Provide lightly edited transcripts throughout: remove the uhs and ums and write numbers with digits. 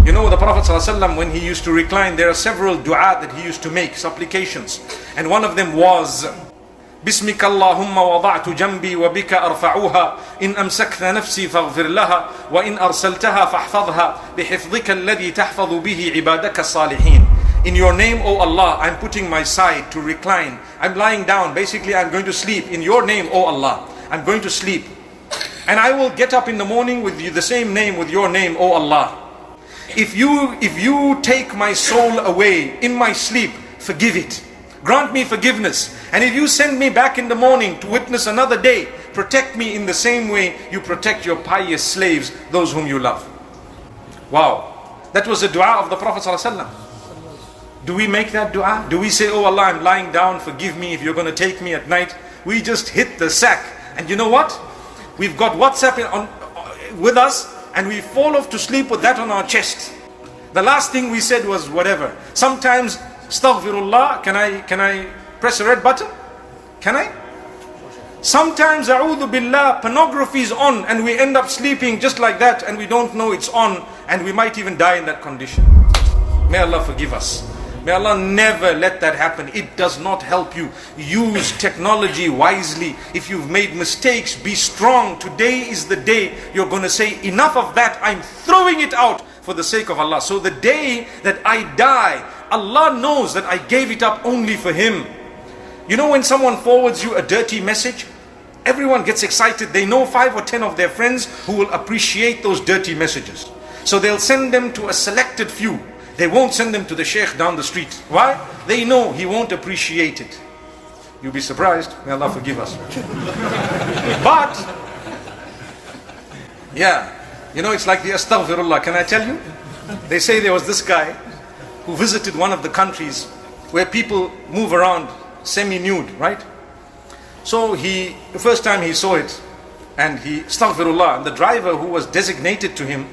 You know, the Prophet ﷺ, when he used to recline, there are several dua that he used to make, supplications. And one of them was, بسمك اللهم وضعت جنبي وبك أرفعوها إن أمسكت نفسي فاغفر لها وإن أرسلتها فاحفظها بحفظك الذي تحفظ به عبادك الصالحين. In your name, O Allah, I'm putting my side to recline. I'm lying down. Basically, I'm going to sleep. In your name, O Allah, I'm going to sleep. And I will get up in the morning with you, the same name, with your name, O Allah. If you take my soul away in my sleep, forgive it. Grant me forgiveness. And if you send me back in the morning to witness another day, protect me in the same way you protect your pious slaves, those whom you love. Wow. That was the dua of the Prophet ﷺ. Do we make that dua? Do we say, oh Allah, I'm lying down, forgive me if you're going to take me at night? We just hit the sack. And you know what? We've got WhatsApp with us, and we fall off to sleep with that on our chest. The last thing we said was whatever. Sometimes, astaghfirullah, can I press a red button? Can I? Sometimes, a'udhu billah, pornography is on, and we end up sleeping just like that, and we don't know it's on, and we might even die in that condition. May Allah forgive us. May Allah never let that happen. It does not help you. Use technology wisely. If you've made mistakes, be strong. Today is the day you're going to say, enough of that. I'm throwing it out for the sake of Allah. So the day that I die, Allah knows that I gave it up only for Him. You know, when someone forwards you a dirty message, everyone gets excited. They know 5 or 10 of their friends who will appreciate those dirty messages. So they'll send them to a selected few. They won't send them to the sheikh down the street. Why? They know he won't appreciate it. You'll be surprised. May Allah forgive us. But, yeah, you know, it's like the astaghfirullah. Can I tell you? They say there was this guy who visited one of the countries where people move around semi-nude, right? So the first time he saw it, and he, astaghfirullah, and the driver who was designated to him,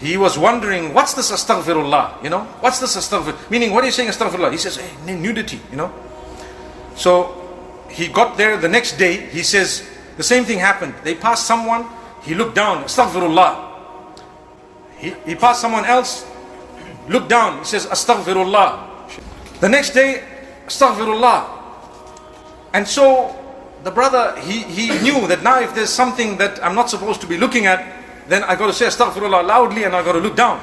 he was wondering, what's this astaghfirullah, you know? What's this astaghfirullah? Meaning, what are you saying astaghfirullah? He says, hey, nudity, you know? So, he got there the next day, he says, the same thing happened. They passed someone, he looked down, astaghfirullah. He passed someone else, looked down, he says, astaghfirullah. The next day, astaghfirullah. And so, the brother, he knew that now if there's something that I'm not supposed to be looking at, then I got to say astaghfirullah loudly and I got to look down.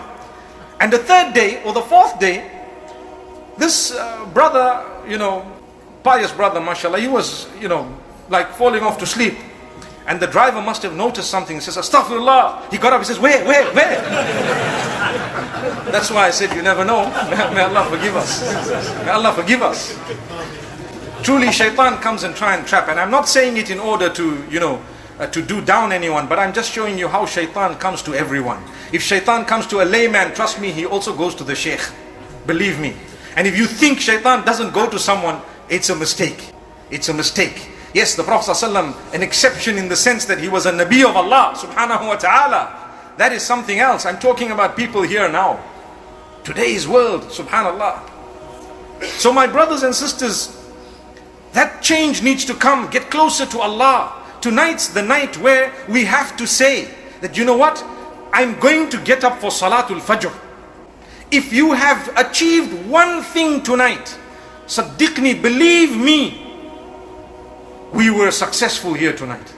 And the third day or the fourth day, this brother, you know, pious brother, mashallah, he was, you know, like falling off to sleep. And the driver must have noticed something. He says, astaghfirullah. He got up, he says, where? That's why I said, you never know. May Allah forgive us. May Allah forgive us. Truly, shaitan comes and try and trap. And I'm not saying it in order to, you know, to do down anyone, but I'm just showing you how shaitan comes to everyone. If shaitan comes to a layman, trust me, he also goes to the sheikh. Believe me. And if you think shaitan doesn't go to someone, it's a mistake. It's a mistake. Yes, the Prophet ﷺ, an exception in the sense that he was a Nabi of Allah subhanahu wa ta'ala. That is something else. I'm talking about people here now. Today's world, subhanallah. So my brothers and sisters, that change needs to come. Get closer to Allah. Tonight's the night where we have to say that, you know what? I'm going to get up for Salatul Fajr. If you have achieved one thing tonight, Saddiqni, believe me, we were successful here tonight.